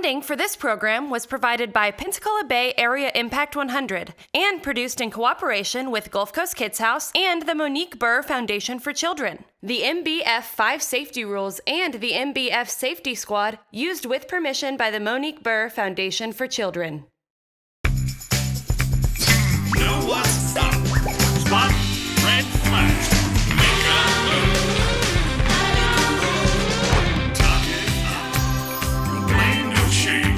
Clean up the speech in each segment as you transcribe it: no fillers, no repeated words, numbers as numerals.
Funding for this program was provided by Pensacola Bay Area Impact 100 and produced in cooperation with Gulf Coast Kids House and the Monique Burr Foundation for Children. The MBF 5 safety rules and the MBF Safety Squad used with permission by the Monique Burr Foundation for Children. Know what's up? Spot red flags. Make a move. Talk it up. Blame no shame.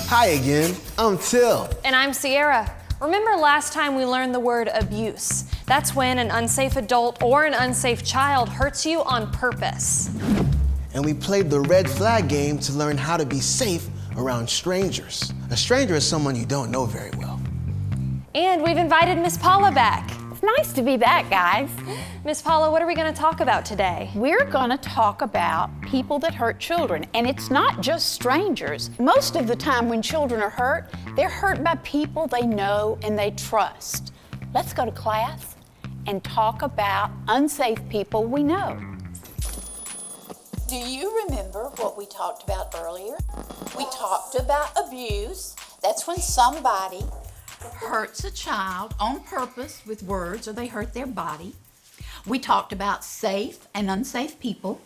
Hi again, I'm Till. And I'm Sierra. Remember last time we learned the word abuse? That's when an unsafe adult or an unsafe child hurts you on purpose. And we played the red flag game to learn how to be safe around strangers. A stranger is someone you don't know very well. And we've invited Miss Paula back. It's nice to be back, guys. Miss Paula, what are we going to talk about today? We're going to talk about people that hurt children, and it's not just strangers. Most of the time when children are hurt, they're hurt by people they know and they trust. Let's go to class and talk about unsafe people we know. Do you remember what we talked about earlier? We talked about abuse. That's when somebody hurts a child on purpose with words or they hurt their body. We talked about safe and unsafe people.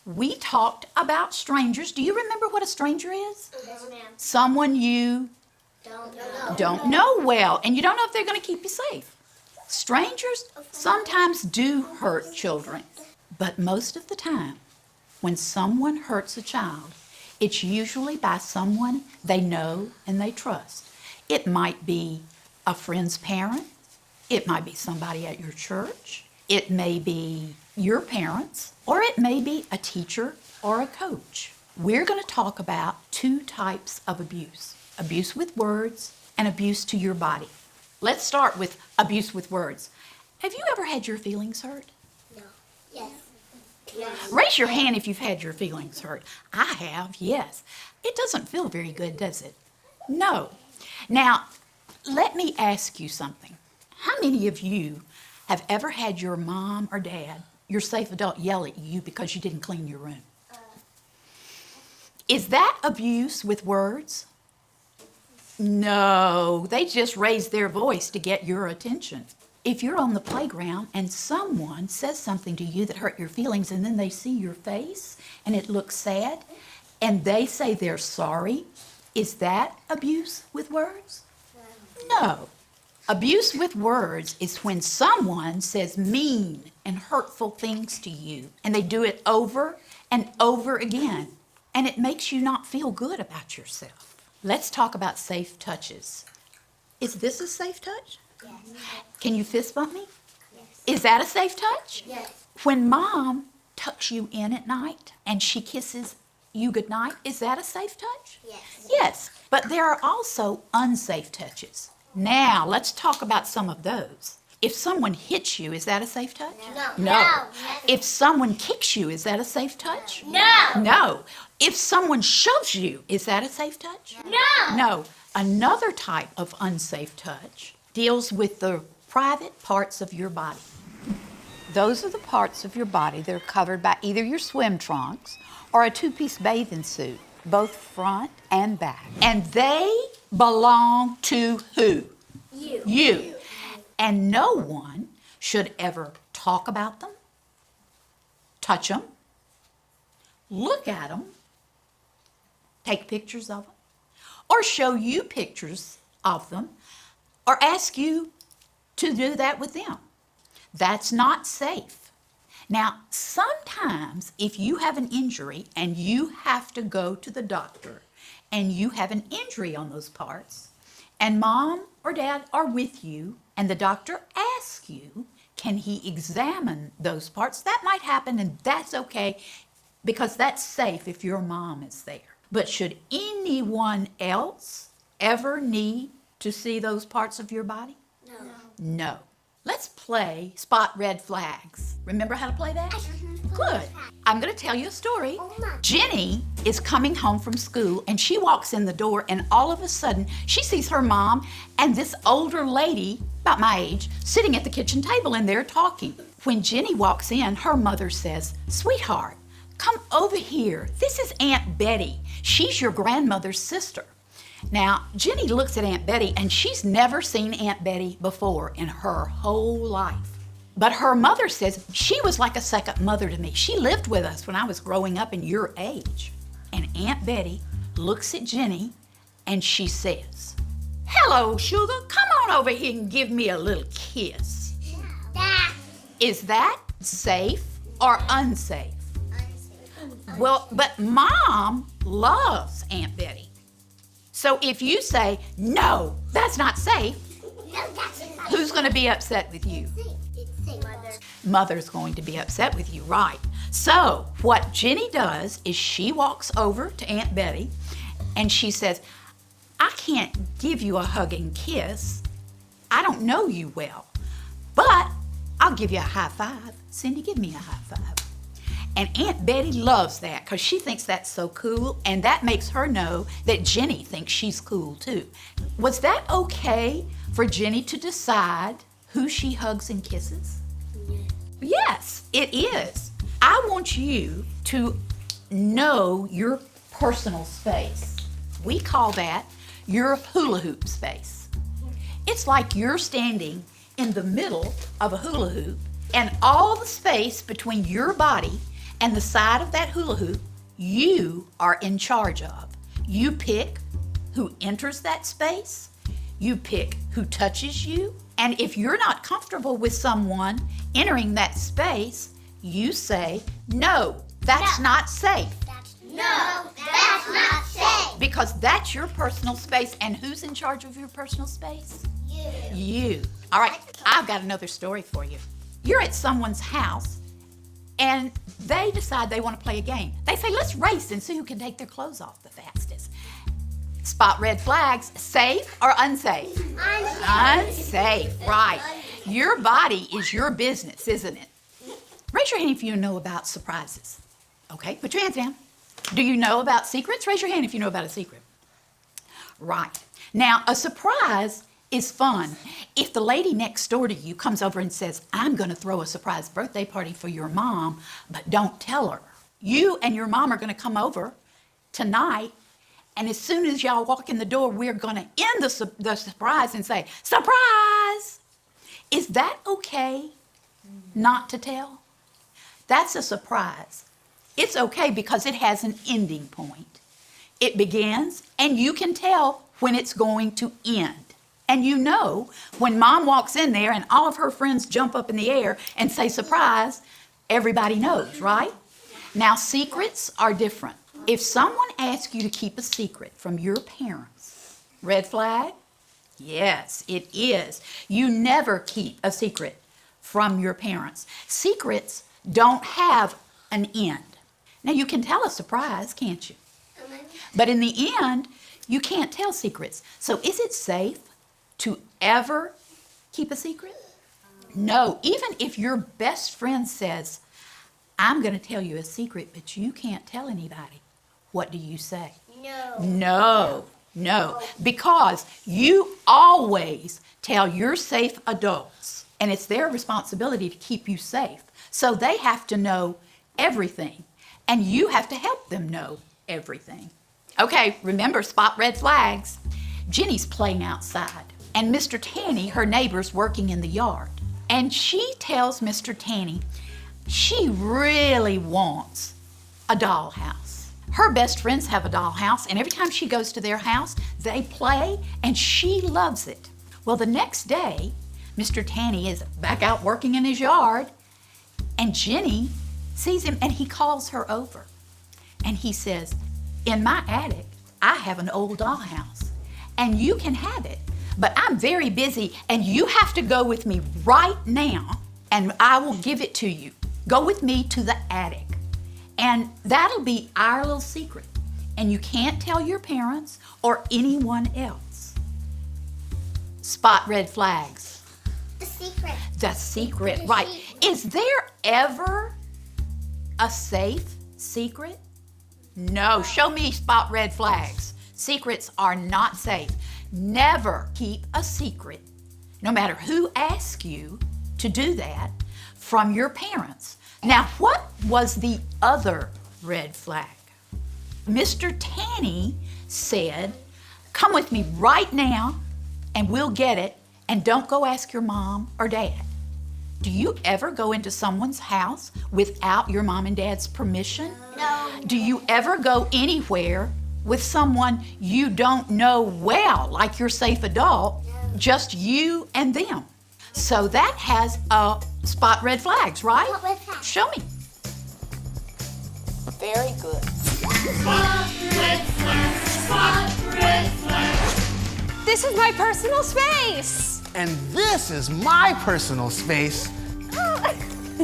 We talked about strangers. Do you remember what a stranger is? Yes, ma'am. Someone you don't know well, and you don't know if they're going to keep you safe. Strangers sometimes do hurt children, but most of the time, when someone hurts a child, it's usually by someone they know and they trust. It might be a friend's parent. It might be somebody at your church. It may be your parents, or it may be a teacher or a coach. We're going to talk about two types of abuse: abuse with words and abuse to your body. Let's start with abuse with words. Have you ever had your feelings hurt? No. Yes. Yes. Raise your hand if you've had your feelings hurt. I have, yes. It doesn't feel very good, does it? No. Now, let me ask you something. How many of you have ever had your mom or dad, your safe adult, yell at you because you didn't clean your room? Is that abuse with words? No, they just raise their voice to get your attention. If you're on the playground and someone says something to you that hurt your feelings and then they see your face and it looks sad and they say they're sorry, is that abuse with words? No. Abuse with words is when someone says mean and hurtful things to you and they do it over and over again and it makes you not feel good about yourself. Let's talk about safe touches. Is this a safe touch? Yes. Can you fist bump me? Yes. Is that a safe touch? Yes. When mom tucks you in at night and she kisses you goodnight, is that a safe touch? Yes. Yes, but there are also unsafe touches. Now, let's talk about some of those. If someone hits you, is that a safe touch? No. If someone kicks you, is that a safe touch? No. No. If someone shoves you, is that a safe touch? No. No. Another type of unsafe touch deals with the private parts of your body. Those are the parts of your body that are covered by either your swim trunks or a two-piece bathing suit, both front and back. And they belong to who? You. And no one should ever talk about them, touch them, look at them, take pictures of them, or show you pictures of them, or ask you to do that with them. That's not safe. Now, sometimes if you have an injury and you have to go to the doctor and you have an injury on those parts, and mom or dad are with you, and the doctor asks you, can he examine those parts? That might happen, and that's okay, because that's safe if your mom is there. But should anyone else ever need to see those parts of your body? No. No. Let's play Spot Red Flags. Remember how to play that? Good. I'm going to tell you a story. Jenny is coming home from school and she walks in the door and all of a sudden she sees her mom and this older lady, about my age, sitting at the kitchen table and they're talking. When Jenny walks in, her mother says, "Sweetheart, come over here. This is Aunt Betty. She's your grandmother's sister." Now, Jenny looks at Aunt Betty and she's never seen Aunt Betty before in her whole life. But her mother says, "She was like a second mother to me. She lived with us when I was growing up in your age." And Aunt Betty looks at Jenny and she says, "Hello, sugar. Come on over here and give me a little kiss." Is that safe or unsafe? Well, but Mom loves Aunt Betty. So if you say, "No, that's not safe," who's going to be upset with you? Mother's going to be upset with you, right? So what Jenny does is she walks over to Aunt Betty and she says, "I can't give you a hug and kiss. I don't know you well, but I'll give you a high five. Cindy, give me a high five." And Aunt Betty loves that because she thinks that's so cool, and that makes her know that Jenny thinks she's cool too. Was that okay for Jenny to decide who she hugs and kisses? Yes, it is. I want you to know your personal space. We call that your hula hoop space. It's like you're standing in the middle of a hula hoop, and all the space between your body and the side of that hula hoop, you are in charge of. You pick who enters that space, you pick who touches you, and if you're not comfortable with someone entering that space, you say, "No, that's not safe." No, that's not safe. Because that's your personal space, and who's in charge of your personal space? You. All right, I've got another story for you. You're at someone's house, and they decide they want to play a game. They say, "Let's race and see who can take their clothes off the fastest." Spot red flags. Safe or unsafe? Unsafe, right. Your body is your business, isn't it? Raise your hand if you know about surprises. Okay, put your hands down. Do you know about secrets? Raise your hand if you know about a secret. Right. Now, a surprise is fun. If the lady next door to you comes over and says, "I'm going to throw a surprise birthday party for your mom, but don't tell her." You and your mom are going to come over tonight, and as soon as y'all walk in the door, we're going to end the surprise and say, "Surprise!" Is that okay not to tell? That's a surprise. It's okay because it has an ending point. It begins, and you can tell when it's going to end. And you know, when Mom walks in there and all of her friends jump up in the air and say, "Surprise," everybody knows, right? Now, secrets are different. If someone asks you to keep a secret from your parents, red flag? Yes, it is. You never keep a secret from your parents. Secrets don't have an end. Now, you can tell a surprise, can't you? But in the end, you can't tell secrets. So is it safe to ever keep a secret? No. Even if your best friend says, "I'm going to tell you a secret, but you can't tell anybody," what do you say? No. Because you always tell your safe adults, and it's their responsibility to keep you safe. So they have to know everything, and you have to help them know everything. Okay, remember, spot red flags. Jenny's playing outside, and Mr. Tanny, her neighbor's working in the yard. And she tells Mr. Tanny she really wants a dollhouse. Her best friends have a dollhouse, and every time she goes to their house, they play, and she loves it. Well, the next day, Mr. Tanny is back out working in his yard, and Jenny sees him, and he calls her over. And he says, "In my attic, I have an old dollhouse, and you can have it, but I'm very busy, and you have to go with me right now, and I will give it to you. Go with me to the attic, and that'll be our little secret, and you can't tell your parents or anyone else." Spot red flags. The secret. The secret, right. Is there ever A safe secret? No, show me spot red flags. Secrets are not safe. Never keep a secret, no matter who asks you to do that, from your parents. Now, what was the other red flag? Mr. Tanny said, come with me right now and we'll get it, and don't go ask your mom or dad. Do you ever go into someone's house without your mom and dad's permission? No. Do you ever go anywhere with someone you don't know well, like your safe adult, just you and them? So that has spot red flags, right? What red flag? Show me. Very good. Spot red flag. Spot red flag. This is my personal space. And this is my personal space.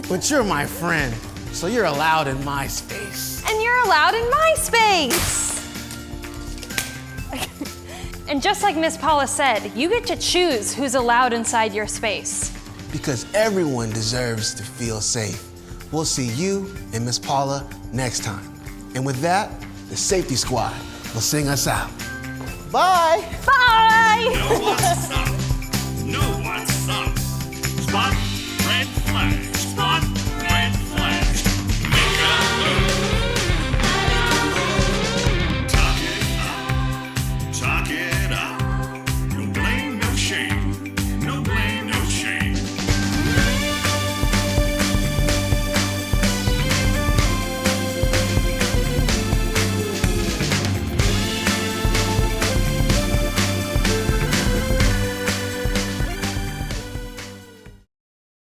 But you're my friend, so you're allowed in my space. And you're allowed in my space. And just like Miss Paula said, you get to choose who's allowed inside your space. Because everyone deserves to feel safe. We'll see you and Miss Paula next time. And with that, the safety squad will sing us out. Bye. Bye. No one's